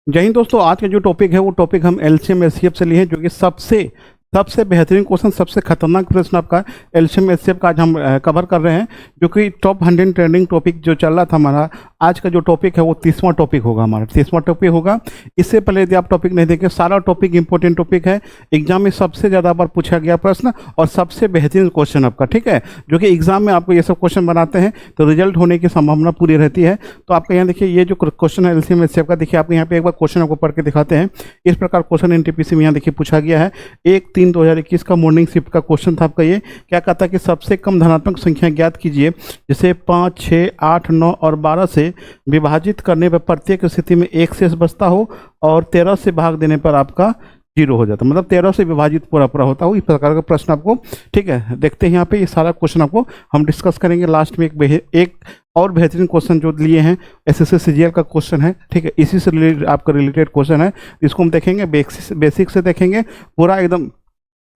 जय हिंद दोस्तों। आज का जो टॉपिक है वो टॉपिक हम एलसीएम एचसीएफ से लिए हैं, जो कि सबसे बेहतरीन क्वेश्चन, सबसे खतरनाक प्रश्न आपका एलसीएम एचसीएफ का आज हम कवर कर रहे हैं, जो कि टॉप 100 ट्रेंडिंग टॉपिक जो चल रहा था हमारा। आज का जो टॉपिक है वो 30वां टॉपिक होगा, हमारा 30वां टॉपिक होगा। इससे पहले यदि आप टॉपिक नहीं देखें, सारा टॉपिक इंपॉर्टेंट टॉपिक है, एग्जाम में सबसे ज़्यादा बार पूछा गया प्रश्न और सबसे बेहतरीन क्वेश्चन आपका, ठीक है, जो कि एग्जाम में आपको ये सब क्वेश्चन बनाते हैं तो रिजल्ट होने की संभावना पूरी रहती है। तो आपका यहाँ देखिए, ये जो क्वेश्चन है एलसीएम एचसीएफ का, देखिए आपको यहाँ पे एक बार क्वेश्चन आपको पढ़ के दिखाते हैं। इस प्रकार क्वेश्चन एनटीपीसी में यहाँ देखिए पूछा गया है। 1/3/2021 का मॉर्निंग शिफ्ट का क्वेश्चन था आपका। ये क्या कहता है कि सबसे कम धनात्मक संख्या ज्ञात कीजिए जिसे 5, 6, 8, 9 और 12 से विभाजित करने पर प्रत्येक स्थिति में एक शेष बचता हो और 13 से भाग देने पर आपका 0 हो जाता है, मतलब 13 से विभाजित पूरा पूरा होता हो। इस प्रकार का प्रश्न आपको, ठीक है, देखते हैं यहाँ पे। ये सारा क्वेश्चन आपको हम डिस्कस करेंगे। लास्ट में एक और बेहतरीन क्वेश्चन जो लिए हैं एसएससी सीजीएल का क्वेश्चन है, ठीक है, इसी से रिलेटेड आपका रिलेटेड क्वेश्चन है। इसको हम देखेंगे, बेसिक से देखेंगे, पूरा एकदम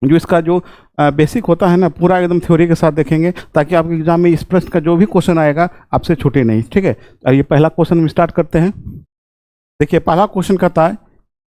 जो इसका जो बेसिक होता है ना, पूरा एकदम थ्योरी के साथ देखेंगे, ताकि आपके एग्जाम में इस प्रश्न का जो भी क्वेश्चन आएगा आपसे छूटे नहीं, ठीक है। और ये पहला क्वेश्चन हम स्टार्ट करते हैं। देखिए पहला क्वेश्चन कहता है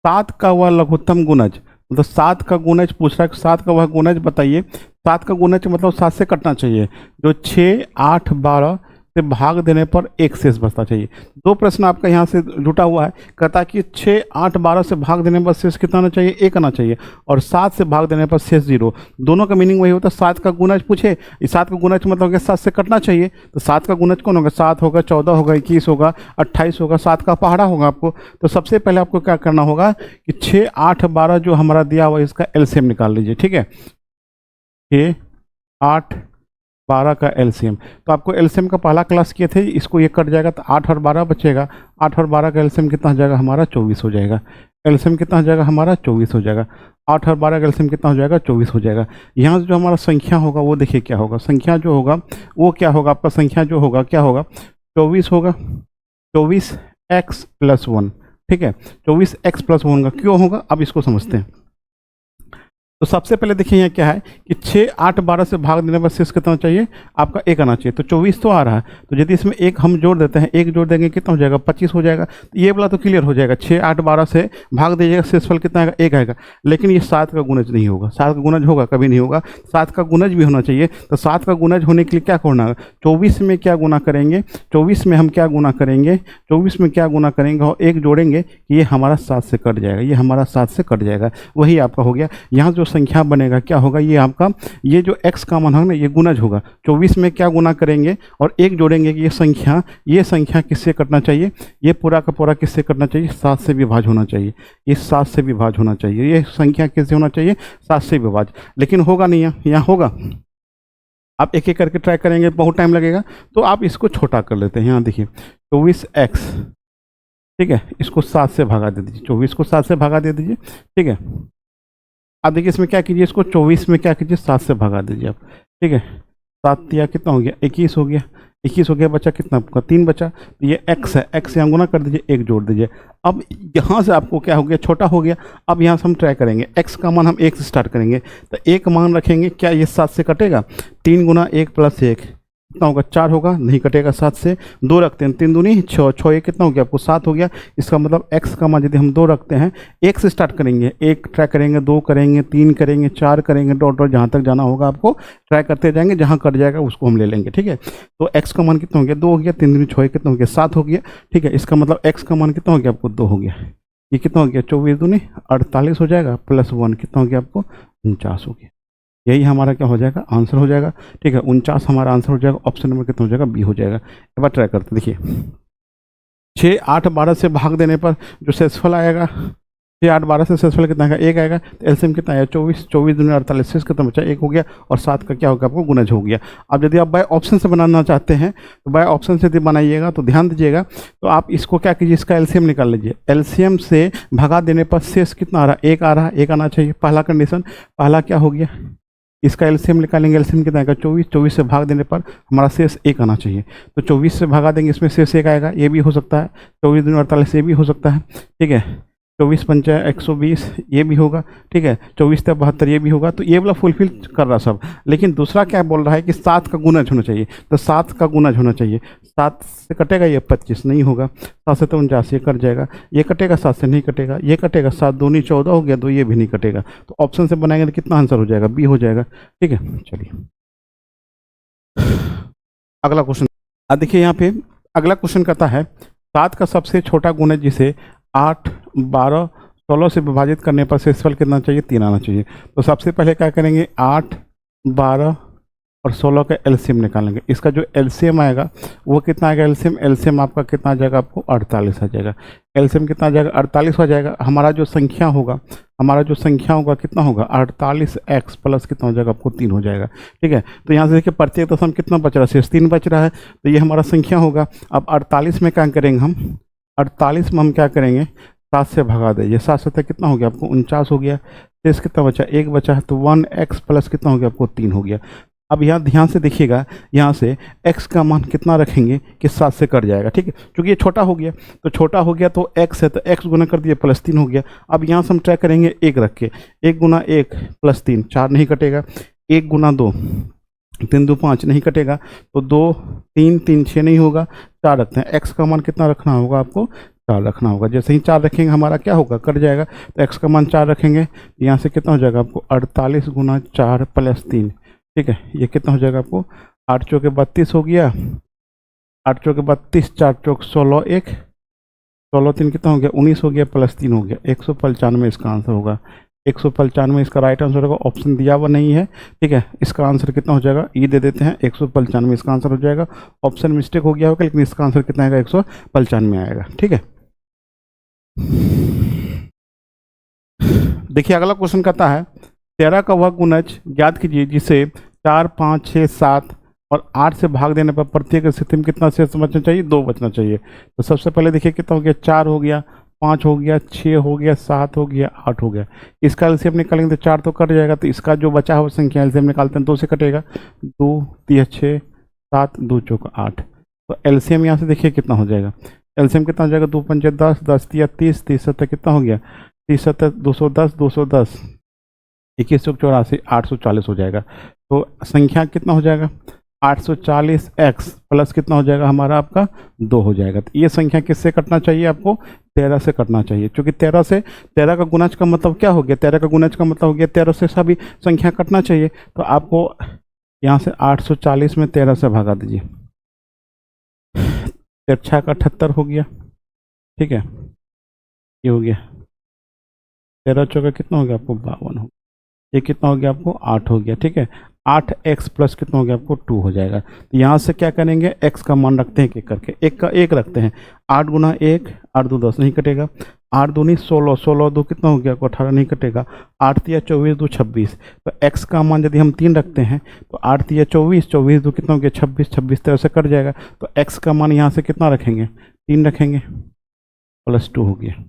7 का वह लघुत्तम गुणज, मतलब 7 का गुणज पूछ रहा है, 7 का वह गुणज बताइए। 7 का गुणज मतलब 7 से कटना चाहिए, जो 6, 8, 12 से भाग देने पर एक शेष बचता चाहिए। दो प्रश्न आपका यहाँ से जुटा हुआ है। कहता है कि 6, 8, 12 से भाग देने पर शेष कितना आना चाहिए, 1 आना चाहिए, और 7 से भाग देने पर शेष 0। दोनों का मीनिंग वही होता है। 7 का गुणज पूछे, 7 का गुणज मतलब कि 7 से कटना चाहिए, तो 7 का गुणज कौन होगा, 7 होगा, 14 होगा, 21 होगा, 28 होगा, 7 का पहाड़ा होगा आपको। तो सबसे पहले आपको क्या करना होगा कि 6, 8, 12 जो हमारा दिया हुआ इसका एलसीएम निकाल लीजिए, ठीक है। 6, 8, 12 का एलसीएम, तो आपको एलसीएम का पहला क्लास किए थे, इसको ये कट जाएगा तो 8 और 12 बचेगा। 8 और 12 का एलसीएम कितना हो जाएगा हमारा, 24 हो जाएगा। एलसीएम कितना हो जाएगा हमारा, 24 हो जाएगा। 8 और 12 का एलसीएम कितना हो जाएगा, 24 हो जाएगा। यहाँ से जो हमारा संख्या होगा वो देखिए क्या होगा, संख्या जो होगा वो क्या होगा आपका, संख्या जो होगा क्या होगा, 24 होगा, 24x+1, ठीक है, 24x+1 का क्यों होगा, अब इसको समझते हैं। तो सबसे पहले देखिए यहाँ क्या है कि 6, 8, 12 से भाग देने पर शेष कितना चाहिए आपका, 1 आना चाहिए। तो 24 तो आ रहा है, तो यदि इसमें 1 हम जोड़ देते हैं, 1 जोड़ देंगे कितना हो जाएगा, 25 हो जाएगा। तो ये वाला तो क्लियर हो जाएगा, 6, 8, 12 से भाग दीजिएगा, शेषफल कितना आएगा, 1 आएगा। लेकिन ये 7 का गुणज नहीं होगा, 7 का गुणज होगा, कभी नहीं होगा। 7 का गुणज भी होना चाहिए। तो 7 का गुणज होने के लिए क्या करना है, 24 में क्या गुना करेंगे, 24 में हम क्या गुना करेंगे, 24 में क्या गुना करेंगे और 1 जोड़ेंगे, ये हमारा 7 से कट जाएगा, ये हमारा 7 से कट जाएगा, वही आपका हो गया। यहाँ जो संख्या बनेगा क्या होगा, ये आपका ये जो x का मान होगा ना, ये गुणज होगा। 24 में क्या गुना करेंगे और 1 जोड़ेंगे कि ये संख्या किससे कटना चाहिए, ये पूरा का पूरा किससे कटना चाहिए, 7 से विभाज्य होना चाहिए। ये 7 से विभाज्य होना चाहिए, ये संख्या किससे होना चाहिए, 7 से विभाज्य। लेकिन होगा नहीं, यहाँ होगा। आप एक एक करके ट्राई करेंगे, बहुत टाइम लगेगा, तो आप इसको छोटा कर लेते हैं। यहाँ देखिए 24x, ठीक है, इसको 7 से भगा दे दीजिए, 24 को 7 से भगा दे दीजिए, ठीक है। अब देखिए इसमें क्या कीजिए, इसको 24 में क्या कीजिए, 7 से भगा दीजिए आप, ठीक है। 7 या कितना हो गया, 21 हो गया, 21 हो गया, बचा कितना आपका, 3 बचा। तो ये x है, x से हम गुना कर दीजिए, 1 जोड़ दीजिए। अब यहाँ से आपको क्या हो गया, छोटा हो गया। अब यहाँ से हम ट्राई करेंगे, x का मान हम 1 से स्टार्ट करेंगे, तो 1 मान रखेंगे, क्या ये 7 से कटेगा, 3 गुना 1 + 1 कितना होगा, 4 होगा, नहीं कटेगा 7 से। 2 रखते हैं, 3 दूनी 6, 6 ये कितना हो गया आपको, 7 हो गया। इसका मतलब x का मान यदि हम 2 रखते हैं, 1 से स्टार्ट करेंगे, 1 ट्राई करेंगे, 2 करेंगे, 3 करेंगे, 4 करेंगे, डॉट डॉट जहाँ तक जाना होगा आपको ट्राई करते जाएंगे, जहाँ कट जाएगा उसको हम ले लेंगे, ठीक है। तो x का मान कितना हो गया, 2 हो गया, 3 दूनी 6 कितना हो गया, 7 हो गया, ठीक है। इसका मतलब x का मान कितना हो गया आपको, 2 हो गया। ये कितना हो गया, 24 दूनी 48 हो जाएगा, +1 कितना हो गया आपको, 49 हो गया। यही हमारा क्या हो जाएगा, आंसर हो जाएगा, ठीक है। 49 हमारा आंसर हो जाएगा। ऑप्शन नंबर कितना हो जाएगा, बी हो जाएगा। एक बार ट्राई करते देखिए, 6, 8, 12 से भाग देने पर जो शेषफल आएगा, 6, 8, 12 से शेषफल कितना आएगा, 1 आएगा। तो एलसीएम कितना आया, 24, 24 दूनी 48, शेष कितना बचा, 1 हो गया, और 7 का क्या होगा आपको, गुणज हो गया। अब यदि आप बाय ऑप्शन से बनाना चाहते हैं तो बाय ऑप्शन से यदि बनाइएगा तो ध्यान दीजिएगा, तो आप इसको क्या कीजिए, इसका एलसीएम निकाल लीजिए। एलसीएम से भगा देने पर शेष कितना आ रहा है, 1 आ रहा है, 1 आना चाहिए, पहला कंडीशन। पहला क्या हो गया, इसका एलसीएम निकालेंगे, एलसीएम कितना आएगा, 24, 24 से भाग देने पर हमारा शेष 1 आना चाहिए। तो 24 से भागा देंगे, इसमें शेष 1 आएगा, ये भी हो सकता है। 24 दूनी 48 ये भी हो सकता है, ठीक है। 24 पंचा 120 ये भी होगा, ठीक है, 24 से 72 ये भी होगा। तो ये वाला फुलफिल कर रहा सब। लेकिन दूसरा क्या बोल रहा है कि 7 का गुणज होना चाहिए, तो 7 का गुणज होना चाहिए। 7 से कटेगा ये 25 नहीं होगा, 7 से तो 49 ये कट जाएगा, ये कटेगा 7 से नहीं कटेगा, ये कटेगा 7 दूनी 14 हो गया, तो ये भी नहीं कटेगा। तो ऑप्शन से बनाएंगे तो कितना आंसर हो जाएगा, बी हो जाएगा। ठीक है, चलिए अगला क्वेश्चन। अब देखिए यहाँ पे अगला क्वेश्चन कहता है 7 का सबसे छोटा गुणज जिसे 8, 12, 16 से विभाजित करने पर शेषफल कितना चाहिए, 3 आना चाहिए। तो सबसे पहले क्या करेंगे, 8, 12 और 16 का एलसीएम निकालेंगे। इसका जो एलसीएम आएगा वो कितना आएगा, एलसीएम आपका कितना आ जाएगा, आपको 48 आ जाएगा। एलसीएम कितना आ जाएगा, 48 हो जाएगा। हमारा जो संख्या होगा कितना होगा, 48x प्लस कितना हो जाएगा, आपको 3 हो जाएगा। ठीक है, तो यहाँ से देखिए प्रत्येक दशम कितना बच रहा है, शेष 3 बच रहा है, तो ये हमारा संख्या होगा। अब 48 में क्या करेंगे हम, 48 में हम क्या करेंगे, 7 से भगा देंगे। 7 से कितना हो गया, आपको 49 हो गया। शेष कितना बचा, 1 बचा है, तो 1x प्लस कितना हो गया, आपको 3 हो गया। अब यहाँ ध्यान से देखिएगा, यहाँ से x का मान कितना रखेंगे कि 7 से कट जाएगा। ठीक है, क्योंकि ये छोटा हो गया, तो छोटा हो गया तो x है, तो x गुना कर दिए प्लस 3 हो गया। अब यहाँ से हम ट्राई करेंगे 1 रख के, 1 गुना 1 प्लस 3 4 नहीं कटेगा, 1 गुना 2 3 2 5 नहीं कटेगा, तो 2 3 3 6 नहीं होगा, 4 रखते हैं। x का मान कितना रखना होगा, आपको 4 रखना होगा। जैसे ही 4 रखेंगे हमारा क्या होगा, कट जाएगा, तो x का मान 4 रखेंगे, यहाँ से कितना हो जाएगा आपको 48 गुना 4 प्लस 3। ठीक है, ये कितना हो जाएगा आपको 8 चौके 32 हो गया, 8 चौके 32, 4 चौक 16, 1 16 3 कितना हो गया 19 हो गया, प्लस 3 हो गया, 195 इसका आंसर होगा। 195 इसका राइट आंसर होगा, ऑप्शन दिया हुआ नहीं है। ठीक है, इसका आंसर कितना हो जाएगा, ये दे देते हैं, 195 इसका आंसर हो जाएगा। ऑप्शन मिस्टेक हो गया होगा, लेकिन इसका आंसर कितना आएगा, 195 आएगा। ठीक है, देखिए अगला क्वेश्चन कहता है 13 का वह गुणज ज्ञात कीजिए जिसे 4, 5, 6, 7 और 8 से भाग देने पर प्रत्येक स्थिति में कितना शेष बचना चाहिए, 2 बचना चाहिए। तो सबसे पहले देखिए कितना हो गया, 4 हो गया, 5 हो गया, 6 हो गया, 7 हो गया, 8 हो गया। इसका एलसीएम निकालेंगे तो 4 तो कट जाएगा, तो इसका जो बचा हुआ संख्या एलसीएम निकालते हैं 2 से कटेगा, 2 3 6 7 2 चौक 8। तो एलसीएम यहाँ से देखिए कितना हो जाएगा, एलसीएम कितना हो जाएगा, 2 पंचे 10, 10 तिया 30, 30 सत्तर कितना हो गया, 30 सत्तर 210, 210 21 चौक 84, 840 हो जाएगा। तो संख्या कितना हो जाएगा, 840x प्लस कितना हो जाएगा हमारा, आपका 2 हो जाएगा। तो ये संख्या किससे कटना चाहिए, आपको 13 से कटना चाहिए, क्योंकि 13 का गुणज का मतलब क्या हो गया, 13 का गुणज का मतलब हो गया 13 से सभी संख्या कटना चाहिए। तो आपको यहाँ से 840 में 13 से भगा दीजिए, 6 का 78 हो गया। ठीक है, ये हो गया, 13 चौका कितना हो गया आपको 52 हो, ये कितना हो गया आपको 8 हो गया। ठीक है, 8x प्लस कितना हो गया आपको 2 हो जाएगा। तो यहाँ से क्या करेंगे, x का मान रखते हैं, एक करके 1 का 1 रखते हैं, 8 गुना 1, 8 2 10 नहीं कटेगा, 8 दूनी 16, 16 2 कितना हो गया आपको 18 नहीं कटेगा, 8 तिया 24 2 26। तो x का मान यदि हम 3 रखते हैं तो 8 तिया 24, 24 2 कितना हो गया 26, 26 13 से कट जाएगा। तो x का मान यहाँ से कितना रखेंगे, 3 रखेंगे, प्लस 2 हो गया,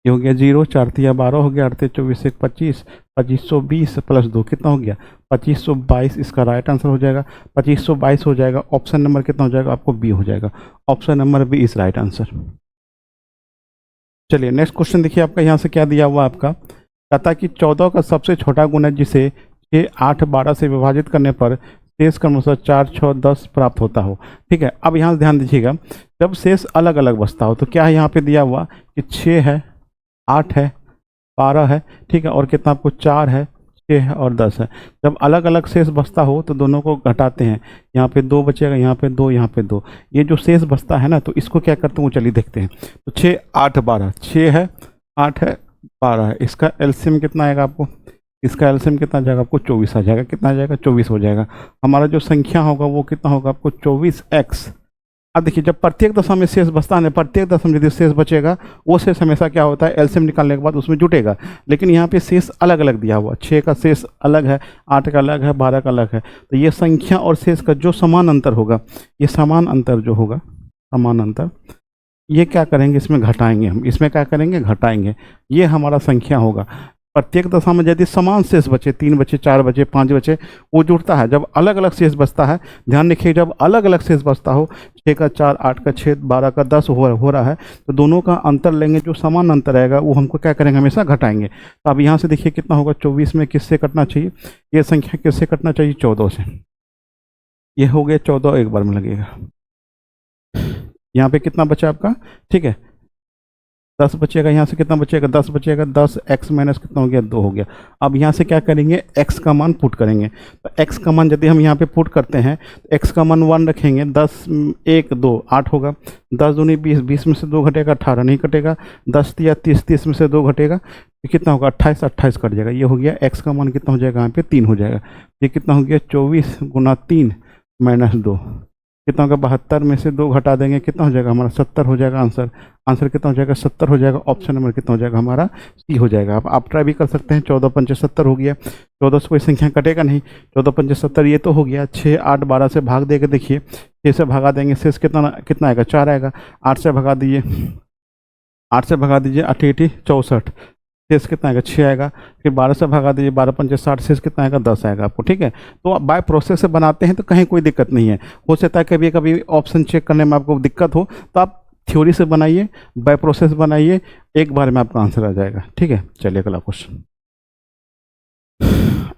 ये हो गया 0, 4 तिया 12 हो गया, 8 तिया 24 1 25, 2520 प्लस 2 कितना हो गया 2522, इसका राइट आंसर हो जाएगा, 2522 हो जाएगा। ऑप्शन नंबर कितना हो जाएगा, आपको बी हो जाएगा। Option number B is right answer. चलिए नेक्स्ट क्वेश्चन देखिए, आपका यहाँ से क्या दिया हुआ, आपका कहता है कि 14 का सबसे छोटा गुणज जिसे 6, 8, 12 से विभाजित करने पर शेष क्रमशः 4, 6, 10 प्राप्त होता हो। ठीक है, अब यहाँ ध्यान दीजिएगा, जब शेष अलग अलग बचता हो तो क्या है यहाँ पे दिया हुआ कि 6 है, 8 है, 12 है, ठीक है, और कितना आपको 4 है, 6 है और 10 है। जब अलग अलग शेष बचता हो तो दोनों को घटाते हैं, यहाँ पे 2 बचेगा, यहाँ पे 2, यहाँ पे 2। ये जो शेष बचता है ना, तो इसको क्या करते हैं वो चलिए देखते हैं। तो 6, 8, 12, 6 है, 8 है, 12 है, इसका एलसीएम कितना आएगा आपको, इसका एलसीएम कितना आ जाएगा आपको 24 आ जाएगा। कितना आ जाएगा 24 हो जाएगा। हमारा जो संख्या होगा वो कितना होगा आपको 24x। अब देखिए जब प्रत्येक दशा में शेष बचता है, प्रत्येक दशा में यदि शेष बचेगा वो शेष हमेशा क्या होता है, एलसीएम निकालने के बाद उसमें जुटेगा। लेकिन यहाँ पे शेष अलग अलग दिया हुआ, 6 का शेष अलग है, 8 का अलग है, 12 का अलग है। तो ये संख्या और शेष का जो समान अंतर होगा, ये समान अंतर जो होगा, समान अंतर, ये क्या करेंगे, इसमें घटाएंगे हम, इसमें क्या करेंगे घटाएंगे, ये हमारा संख्या होगा। प्रत्येक दशा में यदि समान शेष बचे, 3 बचे, 4 बचे, 5 बचे, वो जुड़ता है। जब अलग अलग शेष बचता है, ध्यान रखिए, जब अलग अलग शेष बचता हो, 6 का 4, 8 का 6, 12 का 10 हो रहा है, तो दोनों का अंतर लेंगे, जो समान अंतर आएगा वो हमको क्या करेंगे, हमेशा घटाएंगे। तो अब यहाँ से देखिए कितना होगा, 24 में किससे कटना चाहिए, ये संख्या किससे कटना चाहिए, 14 से। ये हो गया 14, एक बार में लगेगा। यहाँ पे कितना बचा आपका, ठीक है, 10 बचेगा, यहाँ से कितना बचेगा, 10 बचेगा, 10 x माइनस कितना हो गया, 2 हो गया। अब यहाँ से क्या करेंगे, x का मान पुट करेंगे। तो x का मान यदि हम यहाँ पे पुट करते हैं, तो x का मान 1 रखेंगे, 10 1 2 8 होगा, 10 दूनी 20, 20 में से 2 घटेगा, 18 नहीं कटेगा, 10 या 30, 30 में से 2 घटेगा, ये कितना होगा, 28, 28 कट जाएगा। ये हो गया, x का मान कितना हो जाएगा, यहाँ पे 3 हो जाएगा। ये कितना हो गया, 24 गुना 3 माइनस 2, कितना होगा, 72 में से 2 घटा देंगे, कितना हो जाएगा हमारा, 70 हो जाएगा आंसर। आंसर कितना हो जाएगा, 70 हो जाएगा। ऑप्शन नंबर कितना हो जाएगा हमारा, सी हो जाएगा। आप ट्राई भी कर सकते हैं। 14 पंचे 70 हो गया। 14 से कोई संख्या कटेगा नहीं, 14 पंचे 70 ये तो हो गया। 6 8 12 से भाग देके देखिए, 6 से भगा देंगे, शेष कितना कितना आएगा, 4 आएगा। 8 से भगा दीजिए, 8 से भगा दीजिए, 8 8 64, शेष कितना आएगा, 6 आएगा। फिर 12 से भगा दीजिए, 12 पंचे 60, शेष कितना आएगा, 10 आएगा आपको, ठीक है। तो बाय प्रोसेस से बनाते हैं तो कहीं कोई दिक्कत नहीं है। हो सकता है कभी कभी ऑप्शन चेक करने में आपको दिक्कत हो, तो आप थ्योरी से बनाइए, बाय प्रोसेस बनाइए, एक बार में आपका आंसर आ जाएगा, ठीक है। चलिए अगला क्वेश्चन।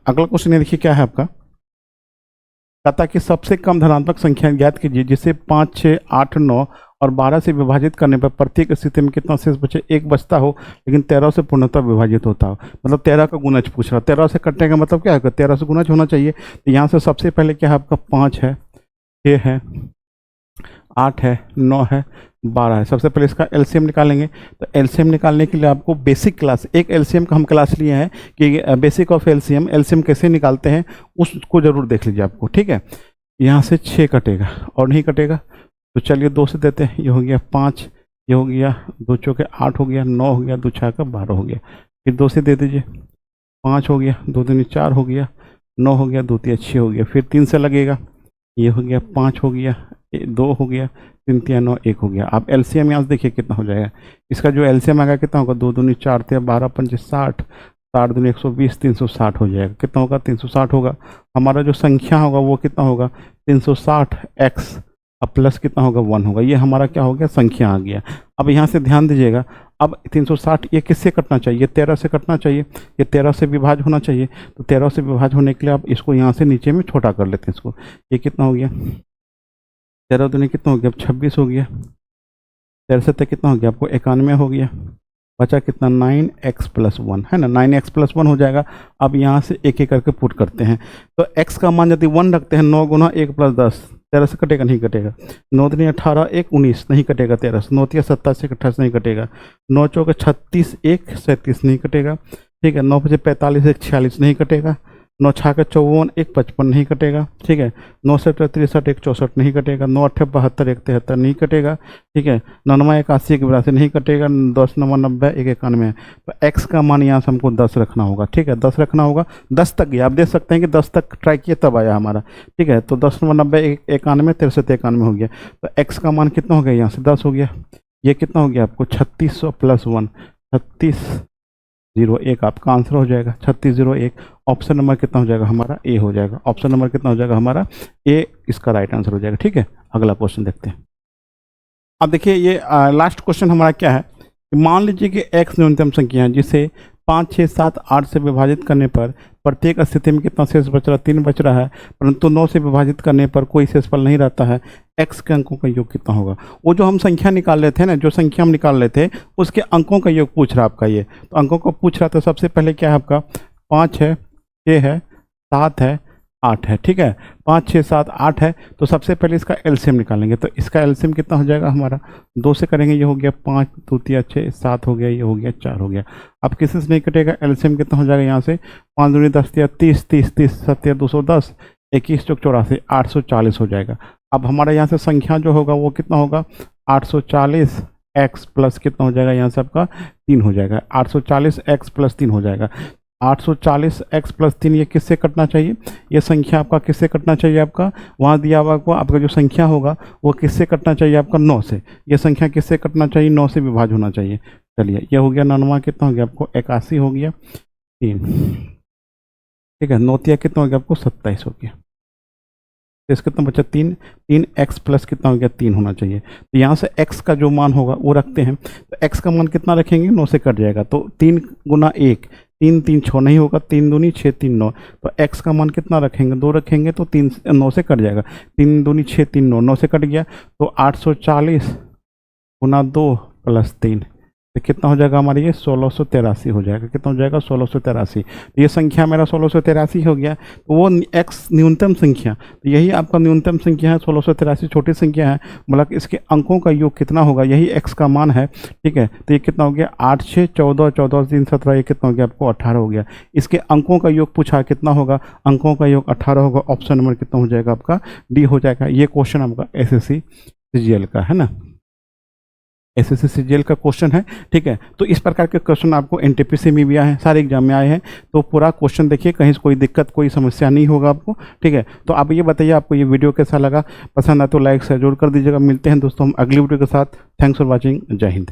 अगला क्वेश्चन ये देखिए क्या है आपका, कहता कि सबसे कम धनात्मक संख्या ज्ञात कीजिए जिसे 5 6 8 9 और 12 से विभाजित करने पर प्रत्येक स्थिति में कितना शेष बचे। एक बचता हो लेकिन 13 से पूर्णतः विभाजित होता हो, मतलब 13 का गुणज पूछ रहा। 13 से कटने का मतलब क्या है, 13 से गुणज होना चाहिए। तो यहाँ से सबसे पहले क्या है आपका, 5 है, 6 है, 8 है, 9 है, 12 है। सबसे पहले इसका एलसीएम निकालेंगे। तो एलसीएम निकालने के लिए आपको बेसिक क्लास, एक एलसीएम का हम क्लास लिए हैं कि बेसिक ऑफ एलसीएम, एलसीएम कैसे निकालते हैं उसको जरूर देख लीजिए आपको, ठीक है। यहाँ से 6 कटेगा और नहीं कटेगा, तो चलिए 2 से देते हैं। ये हो गया 5, ये हो गया 2 चौके 8 हो गया, 9 हो गया, 2 छक्का 12 हो गया। फिर 2 से दे दीजिए, 5 हो गया, 2 दूनी 4 हो गया, 9 हो गया, 2 3 6 हो गया। फिर 3 से लगेगा, ये हो गया 5 हो गया, 2 हो गया, 3 3 9 1 हो गया। आप एलसीएम यहाँ से देखिए कितना हो जाएगा। इसका जो एलसीएम आएगा कितना होगा, 2 दूनी 4 थे, 12 पंचे 60, 60 दूनी 120, 360 हो जाएगा। कितना होगा, 360 होगा। हमारा जो संख्या होगा वो कितना होगा, 360 x, अब प्लस कितना होगा, 1 होगा। ये हमारा क्या हो गया, संख्या आ गया। अब यहाँ से ध्यान दीजिएगा, अब 360 ये किससे कटना चाहिए, 13 से कटना चाहिए। ये 13 से विभाज्य होना चाहिए। तो 13 से विभाज्य होने के लिए आप इसको यहाँ से नीचे में छोटा कर लेते हैं इसको। ये कितना हो गया, 13 दूनी कितना हो गया, 26 हो गया। 13 से तक कितना हो गया आपको, 91 हो गया। बचा कितना, 9x + 1 है ना, 9x + 1 हो जाएगा। अब यहाँ से एक एक करके पुट करते हैं। तो x का मान यदि 1 रखते हैं, 9 गुना 1 + 10, 13 से कटेगा नहीं कटेगा। 9 दूनी 18, 1 19 नहीं कटेगा, 13 से 9 तिया 27 से 28 नहीं कटेगा। 9 चौके 36, 1 37 नहीं कटेगा, ठीक है। 9 पचे 45, 1 46 नहीं कटेगा। 9 छक्के 54, 1 55 नहीं कटेगा, ठीक है। 9 7 63, 1 64 नहीं कटेगा। 9 8 72, 1 73 नहीं कटेगा, ठीक है। 9 81, 1 82 नहीं कटेगा। 10 9 90, 1 91। तो x का मान यहाँ से हमको 10 रखना होगा, ठीक है। 10 रखना होगा, 10 तक गया। आप देख सकते हैं कि 10 तक ट्राई किए तब आया हमारा, ठीक है। तो 10 9 90, 1 91, 63 91 हो गया। तो x का मान कितना हो गया, यहाँ से 10 हो गया। ये कितना हो गया आपको, 3600 + 1, 3601 आपका आंसर हो जाएगा। 3601। ऑप्शन नंबर कितना हो जाएगा हमारा, ए हो जाएगा। ऑप्शन नंबर कितना हो जाएगा हमारा, ए इसका राइट आंसर हो जाएगा, ठीक है। अगला क्वेश्चन देखते हैं। अब देखिए ये लास्ट क्वेश्चन हमारा क्या है, मान लीजिए कि x न्यूनतम संख्या है जिसे 5 6 7 8 से विभाजित करने पर प्रत्येक स्थिति में कितना शेष बच रहा, 3 बच रहा है, परंतु 9 से विभाजित करने पर कोई शेषफल नहीं रहता है। x के अंकों का योग कितना होगा। वो जो हम संख्या निकाल रहे थे ना, जो संख्या हम निकाल रहे थे उसके अंकों का योग पूछ रहा है आपका। ये तो अंकों को पूछ रहा था। सबसे पहले क्या है आपका, 5 है, 6 है, 7 है, 8 है, ठीक है। 5 6 7 8 है। तो सबसे पहले इसका एलसीएम निकालेंगे। तो इसका एलसीएम कितना हो जाएगा हमारा, 2 से करेंगे, ये हो गया 5 2 3 6 7 हो गया, ये हो गया 4 हो गया। अब किसी से नहीं कटेगा, एलसीएम कितना हो जाएगा यहाँ से, 5 दूनी 10 3 30 30 30 7 210, 21 चौक 84, 840 हो जाएगा। अब हमारा यहाँ से संख्या जो होगा वो कितना होगा, 840 x प्लस कितना हो जाएगा, यहाँ से आपका 3 हो जाएगा। 840 x + 3 हो जाएगा। 840 x + 3 ये किससे कटना चाहिए, ये संख्या आपका किससे कटना चाहिए, आपका वहाँ दिया हुआ आपको, आपका जो संख्या होगा वो किससे कटना चाहिए, आपका 9 से। ये संख्या किससे कटना चाहिए, 9 से विभाज्य होना चाहिए। चलिए ये हो गया 99, कितना हो गया आपको 81 हो गया। 3, ठीक है। 9 कितना हो गया आपको 27 हो गया। तो इसका कितना बचा 3, 3x प्लस कितना हो गया 3 होना चाहिए। तो यहाँ से x का जो मान होगा वो रखते हैं। तो x का मान कितना रखेंगे, 9 से कट जाएगा। तो 3 गुना 1, 3 3 6 नहीं होगा, 3 दूनी 6 3 9। तो x का मान कितना रखेंगे, 2 रखेंगे तो 3 9 से कट जाएगा। 3 दूनी 6 3 9, 9 से कट गया। तो 840 गुना 2 प्लस 3, तो कितना हो जाएगा हमारे ये 1683 हो जाएगा। कितना हो जाएगा 1683। तो ये संख्या मेरा 1683 हो गया। तो वो x न्यूनतम संख्या, तो यही आपका न्यूनतम संख्या है 1683, छोटी संख्या है। मतलब इसके अंकों का योग कितना होगा, यही x का मान है, ठीक है। तो ये कितना हो गया 8 6 14, 14 3 17, ये कितना हो गया आपको 18 हो गया। इसके अंकों का योग पूछा कितना होगा, अंकों का योग 18 होगा। ऑप्शन नंबर कितना हो जाएगा आपका डी हो जाएगा। ये क्वेश्चन आपका SSC CGL का है ना, SSC CGL का क्वेश्चन है, ठीक है। तो इस प्रकार के क्वेश्चन आपको NTPC में भी आए हैं, सारे एग्जाम में आए हैं। तो पूरा क्वेश्चन देखिए, कहीं से कोई दिक्कत कोई समस्या नहीं होगा आपको, ठीक है। तो आप ये बताइए आपको ये वीडियो कैसा लगा, पसंद आए तो लाइक शेयर जरूर कर दीजिएगा। मिलते हैं दोस्तों हम अगली वीडियो के साथ। थैंक्स फॉर वॉचिंग, जय हिंद।